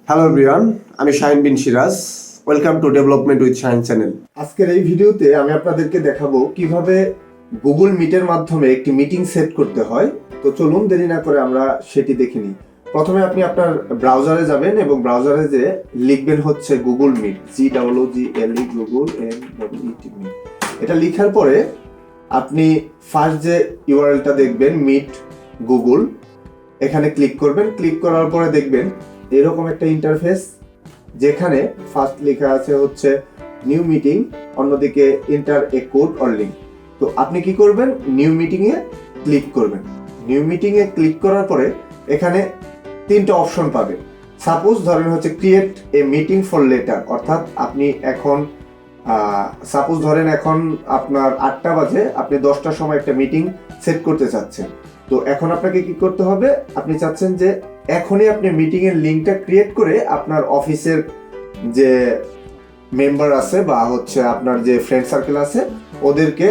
Hello everyone, আমি Shahin bin Siraj. Welcome to development with Shahin channel. আজকের এই ভিডিওতে আমি আপনাদেরকে দেখাবো কিভাবে গুগল মিটের মাধ্যমে একটি মিটিং সেট করতে হয়। তো চলুন দেরি না করে আমরা সেটি দেখে নিই। প্রথমে আপনি আপনার ব্রাউজারে যাবেন এবং ব্রাউজারে যে লিখবেন হচ্ছে Google Meet, GOOGLE Google MWET Meet. এটা লিখার পরে আপনি ফার্স্ট যে ইউআরএলটা দেখবেন মিট গুগল, এখানে ক্লিক করবেন। ক্লিক করার পরে দেখবেন এরকম একটা ইন্টারফেস, যেখানে ফার্স্ট লেখা আছে হচ্ছে নিউ মিটিং, অন্যদিকে enter a code or link. তো আপনি কি করবেন, নিউ মিটিং এ ক্লিক করবেন। নিউ মিটিং এ ক্লিক করার পরে এখানে তিনটা অপশন পাবেন। সাপোজ ধরেন হচ্ছে create a meeting for letter, অর্থাৎ আপনি এখন সাপোজ ধরেন এখন আপনার 8টা বাজে, আপনি 10টার সময় একটা মিটিং সেট করতে চাচ্ছেন। তো এখন আপনাকে কি করতে হবে, আপনি চাচ্ছেন যে এখনই আপনি মিটিং এর লিংকটা ক্রিয়েট করে আপনার অফিসের যে মেম্বার আছে বা হচ্ছে আপনার যে ফ্রেন্ড সার্কেল আছে ওদেরকে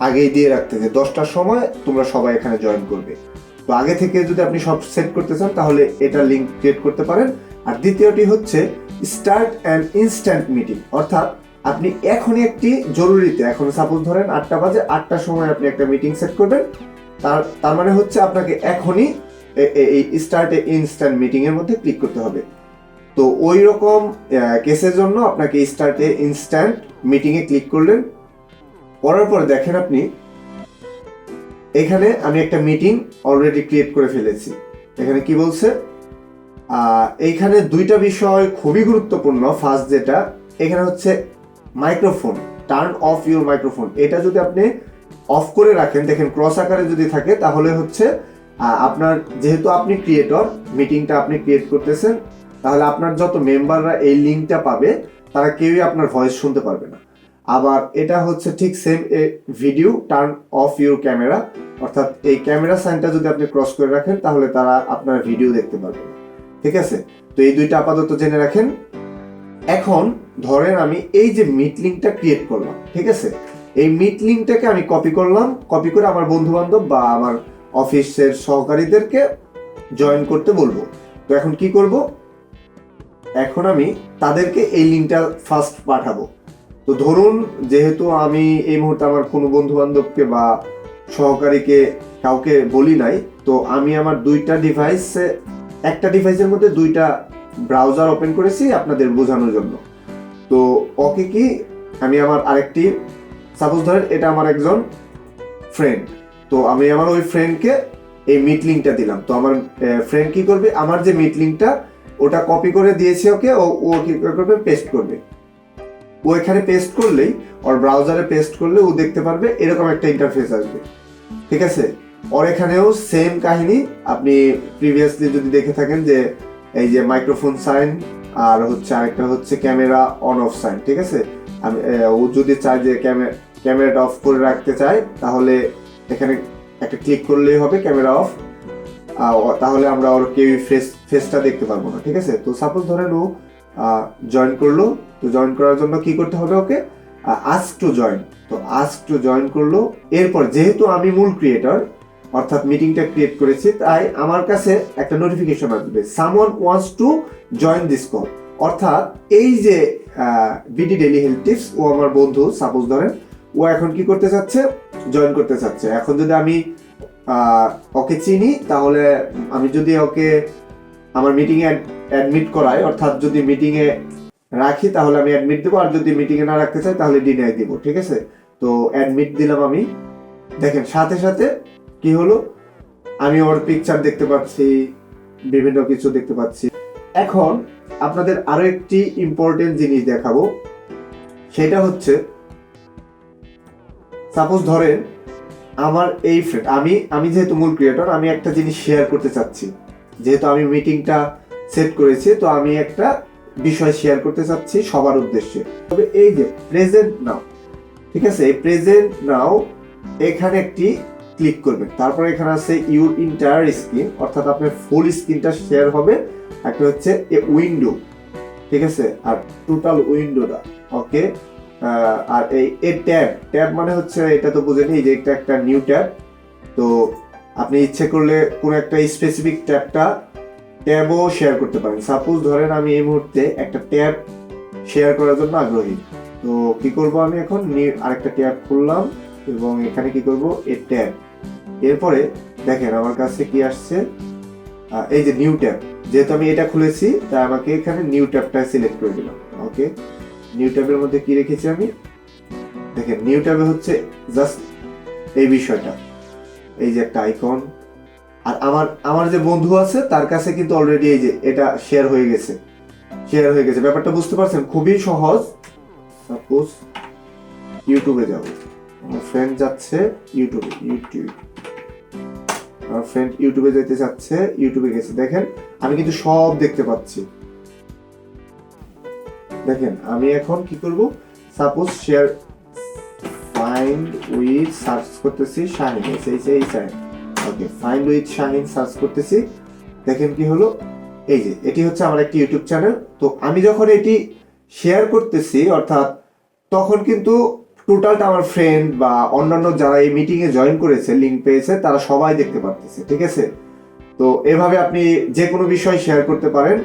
আগেই দিয়ে রাখতে, যে 10টার সময় তোমরা সবাই এখানে জয়েন করবে। তো আগে থেকে যদি আপনি সব সেট করতে চান তাহলে এটা লিংক ক্রিয়েট করতে পারেন। আর দ্বিতীয়টি হচ্ছে স্টার্ট অ্যান ইনস্ট্যান্ট মিটিং, অর্থাৎ আপনি এখনই একটি জরুরিতে, এখন সাপোজ ধরেন 8টা বাজে, 8টার সময় আপনি একটা মিটিং সেট করবেন। তার মানে হচ্ছে আপনাকে এখনই এই স্টার্ট ইনস্ট্যান্ট মিটিং এর মধ্যে ক্লিক করতে হবে। তো ওই রকম কেসের জন্য আপনাকে স্টার্ট ইনস্ট্যান্ট মিটিং এ ক্লিক করলেন। করার পরে দেখেন আপনি এখানে আমি একটা মিটিং অলরেডি ক্রিয়েট করে ফেলেছি। এখানে কি বলছে, এইখানে দুইটা বিষয় খুবই গুরুত্বপূর্ণ। ফার্স্ট যেটা এখানে হচ্ছে microphone, turn off your microphone. এটা যদি আপনি অফ করে রাখেন, দেখেন ক্রস আকারে যদি থাকে, তাহলে হচ্ছে আপনার, যেহেতু আপনি ক্রিয়েটর, মিটিংটা আপনি ক্রিয়েট করতেছেন, তাহলে আপনার যত মেম্বাররা এই লিঙ্কটা পাবে তারা কেউই আপনার ভয়েস শুনতে পারবে না। আবার এটা হচ্ছে ঠিক same A video, turn off your camera, অর্থাৎ এই ক্যামেরা সাইনটা যদি আপনি ক্রস করে রাখেন তাহলে তারা আপনার ভিডিও দেখতে পারবে না। ঠিক আছে, তো এই দুইটা আপাতত জেনে রাখেন। এখন ধরেন আমি এই যে মিট লিঙ্কটা ক্রিয়েট করলাম, ঠিক আছে, এই মিট লিঙ্কটাকে আমি কপি করলাম, কপি করে আমার বন্ধু বান্ধব বা আমার অফিসের সহকারীদেরকে জয়েন করতে বলবো। তো এখন কি করব, এখন আমি তাদেরকে এই লিঙ্কটা ফার্স্ট পাঠাবো। তো ধরুন যেহেতু আমি এই মুহূর্তে আমার কোনো বন্ধু বান্ধবকে বা সহকারীকে কাউকে বলি নাই, তো আমি আমার দুইটা ডিভাইসে, একটা ডিভাইসের মধ্যে দুইটা ব্রাউজার ওপেন করেছি আপনাদের বোঝানোর জন্য। তো ওকে কি আমি আমার আরেকটি, সাপোজ ধরেন এটা আমার একজন ফ্রেন্ড, তো আমি আমার ওই ফ্রেন্ডকে এই মিট লিঙ্কটা দিলাম। তো আমার ফ্রেন্ড কি করবে, আমার যে মিট লিঙ্কটা ওটা কপি করে দিয়েছে ওকে, ও কি করবে, পেস্ট করবে। ও এখানে পেস্ট করলেই, ওর ব্রাউজারে পেস্ট করলে ও দেখতে পারবে এরকম একটা ইন্টারফেস আসবে। ঠিক আছে, ওর এখানেও সেম কাহিনী। আপনি প্রিভিয়াসলি যদি দেখে থাকেন যে এই যে মাইক্রোফোন সাইন আর হচ্ছে আরেকটা হচ্ছে ক্যামেরা অন অফ সাইন। ঠিক আছে, ও যদি চায় যে ক্যামেরাটা অফ করে রাখতে চায় তাহলে এখানে একটা ক্লিক করলেই হবে ক্যামেরা অফ, তাহলে আমরা ওর কেউ ফেসটা দেখতে পারবো না। ঠিক আছে, তো সাপোজ ধরেন ও জয়েন করলো। তো জয়েন করার জন্য কি করতে হবে, ওকে আস্ক টু জয়েন। তো আস্ক টু জয়েন করলো। এরপর যেহেতু আমি মূল ক্রিয়েটর, অর্থাৎ মিটিংটা ক্রিয়েট করেছি, তাই আমার কাছে একটা নোটিফিকেশন আসবে, someone wants to join this call. অর্থাৎ এই যে বিডি ডেইলি হেলথ টিপস, ও আমার বন্ধু, সাপোজ ধরেন ও এখন কি করতে চাচ্ছে, জয়েন করতে চাচ্ছে। এখন যদি আমি ওকে চিনি, তাহলে আমি যদি ওকে আমার মিটিংয়ে অ্যাডমিট করাই, অর্থাৎ যদি মিটিংয়ে রাখি তাহলে আমি অ্যাডমিট দেবো, আর যদি মিটিংয়ে না রাখতে চাই তাহলে ডিনাই দিব। ঠিক আছে, তো অ্যাডমিট দিলাম আমি। দেখেন সাথে সাথে কি হলো, আমি ওর পিকচার দেখতে পাচ্ছি, বিভিন্ন কিছু দেখতে পাচ্ছি। এখন আপনাদের আরো একটি ইম্পর্টেন্ট জিনিস দেখাবো, সেটা হচ্ছে সাপোজ ধরেন আমার এই ফ্রেন্ড, আমি যেহেতু মূল ক্রিয়েটর, আমি একটা জিনিস শেয়ার করতে চাচ্ছি। যেহেতু আমি মিটিংটা সেট করেছি, তো আমি একটা বিষয় শেয়ার করতে চাচ্ছি সবার উদ্দেশ্যে। তবে এই যে প্রেজেন্ট নাও, ঠিক আছে, এই প্রেজেন্ট নাও এখানে একটি ক্লিক করবেন। তারপর এখানে আছে ইউর ইন্টায়ার স্ক্রিন, অর্থাৎ আপনার ফুল স্ক্রিনটা শেয়ার হবে। একটা হচ্ছে এ উইন্ডো, ঠিক আছে, আর টোটাল উইন্ডোটা, ওকে। আর এই ট্যাব মানে হচ্ছে, এটা তো বুঝেনি যে এটা একটা নিউ ট্যাব। তো আপনি ইচ্ছে করলে কোন একটা স্পেসিফিক ট্যাবটা ট্যাবও শেয়ার করতে পারেন। সাপোজ ধরেন আমি এই মুহূর্তে একটা ট্যাব শেয়ার করার জন্য আগ্রহী, তো কি করব, আমি এখন আরেকটা ট্যাব খুললাম এবং এখানে কি করব, এই ট্যাব, এরপরে দেখেন আমার কাছে কি আসছে, এই যে নিউ ট্যাব। যেহেতু আমি এটা খুলেছি তাই আমাকে এখানে নিউ ট্যাবটা সিলেক্ট করে দিলাম। ওকে, নিউ ট্যাবের মধ্যে কি রেখেছি আমি, দেখেন নিউ ট্যাবে হচ্ছে জাস্ট এই বিষয়টা, এই যে একটা আইকন, আর আমার যে বন্ধু আছে তার কাছে কিন্তু অলরেডি এই যে এটা শেয়ার হয়ে গেছে, ব্যাপারটা বুঝতে পারছেন? খুবই সহজ। সাপোজ ইউটিউবে যাব, আমার ফ্রেন্ড যাচ্ছে আমার ফ্রেন্ড ইউটিউবে যেতে চাচ্ছে, ইউটিউবে গেছে, দেখেন আমি কিন্তু সব দেখতে পাচ্ছি। দেখেন আমি এখন কি করব, suppose share find with search করতেছি শাহিন, এই শাহিন। ওকে, ফাইন্ড উইথ শাহিন সার্চ করতেছি, দেখেন কি হলো, এই যে এটি হচ্ছে আমার একটি ইউটিউব চ্যানেল। তো আমি যখন এটি শেয়ার করতেছি, অর্থাৎ তখন কিন্তু টোটালটা আমার ফ্রেন্ড বা অন্যান্য যারা এই মিটিং এ জয়েন করেছে, লিংক পেয়েছে, তারা সবাই দেখতে পারতেছে। ঠিক আছে, তো এভাবে আপনি যে কোনো বিষয় শেয়ার করতে পারেন।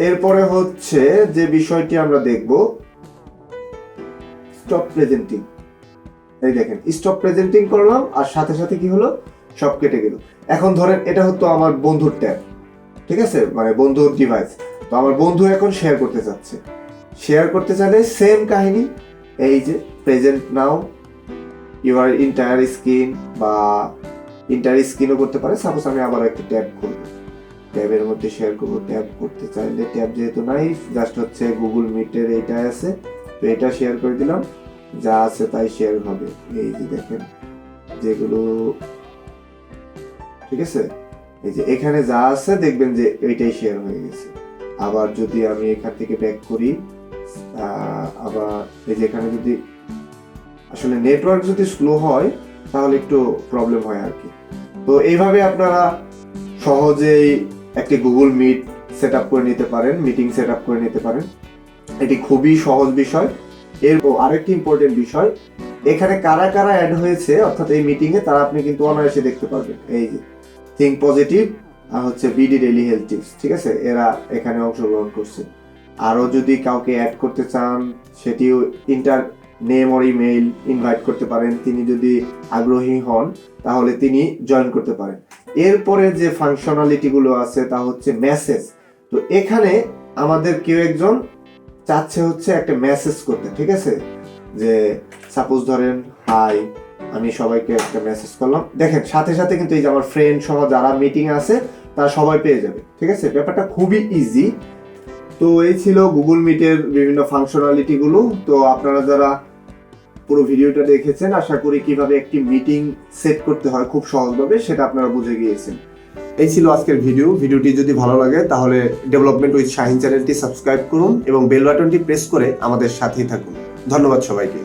এরপরে হচ্ছে যে বিষয়টি আমরা দেখব, স্টপ প্রেজেন্টিং। এই দেখেন স্টপ প্রেজেন্টিং করলাম আর সাথে সাথে কি হলো, সব কেটে গেল। এখন ধরেন এটা হতো আমার বন্ধুর ট্যাব, ঠিক আছে, মানে বন্ধুর ডিভাইস। তো আমার বন্ধু এখন শেয়ার করতে চাইলে সেম কাহিনী, এই যে present now, your entire screen বা ইন্টায়ার স্ক্রিনও করতে পারে। সাপোজ আমি আবার একটা ট্যাব করবো, ট্যাবের মধ্যে শেয়ার করবো। ট্যাব করতে চাইলে, ট্যাব যেহেতু নাই, জাস্ট হচ্ছে গুগল মিটের এইটাই আছে, তো এটা শেয়ার করে দিলাম, যা আছে তাই শেয়ার হবে। এই যে দেখেন যেগুলো, ঠিক আছে, এই যে এখানে যা আছে দেখবেন যে এইটাই শেয়ার হয়ে গেছে। আবার যদি আমি এখান থেকে ব্যাক করি, আবার এই যে এখানে যদি আসলে নেটওয়ার্ক যদি স্লো হয় তাহলে একটু প্রবলেম হয় আর কি। তো এইভাবে আপনারা সহজেই একটি গুগল মিট সেট আপ করে নিতে পারেন, মিটিং সেট আপ করে নিতে পারেন। এটি খুবই সহজ বিষয়। এর আরেকটি ইম্পর্টেন্ট বিষয়, এখানে কারা কারা অ্যাড হয়েছে অর্থাৎ এই মিটিং এ, তারা আপনি কিন্তু অনায়াসে দেখতে পারবেন। এই যে থিঙ্ক পজিটিভ আর হচ্ছে বিডি ডেইলি হেলথ টিপস, ঠিক আছে, এরা এখানে অংশগ্রহণ করছে। আরো যদি কাউকে অ্যাড করতে চান, সেটিও inter name or email invite করতে পারেন। তিনি যদি আগ্রহী হন তাহলে তিনি জয়েন করতে পারেন। এরপরে যে ফাংশনালিটি গুলো আছে তা হচ্ছে মেসেজ। তো এখানে আমাদের কেউ একজন চাচ্ছে হচ্ছে একটা মেসেজ করতে, ঠিক আছে, যে সাপোজ ধরেন হাই, আমি সবাইকে একটা মেসেজ করলাম, দেখেন সাথে সাথে কিন্তু এই যে আমার ফ্রেন্ড সহ যারা মিটিং আছে তারা সবাই পেয়ে যাবে। ঠিক আছে, ব্যাপারটা খুবই ইজি। তো এই ছিল গুগল মিটের বিভিন্ন ফাংশনালিটি গুলো। তো আপনারা যারা পুরো ভিডিওটা দেখেছেন, আশা করি কিভাবে একটি মিটিং সেট করতে হয় খুব সহজভাবে সেটা আপনারা বুঝে গিয়েছেন। এই ছিল আজকের ভিডিওটি যদি ভালো লাগে তাহলে ডেভেলপমেন্ট উইথ শাহিন চ্যানেলটি সাবস্ক্রাইব করুন এবং বেল বাটনটি প্রেস করে আমাদের সাথেই থাকুন। ধন্যবাদ সবাইকে।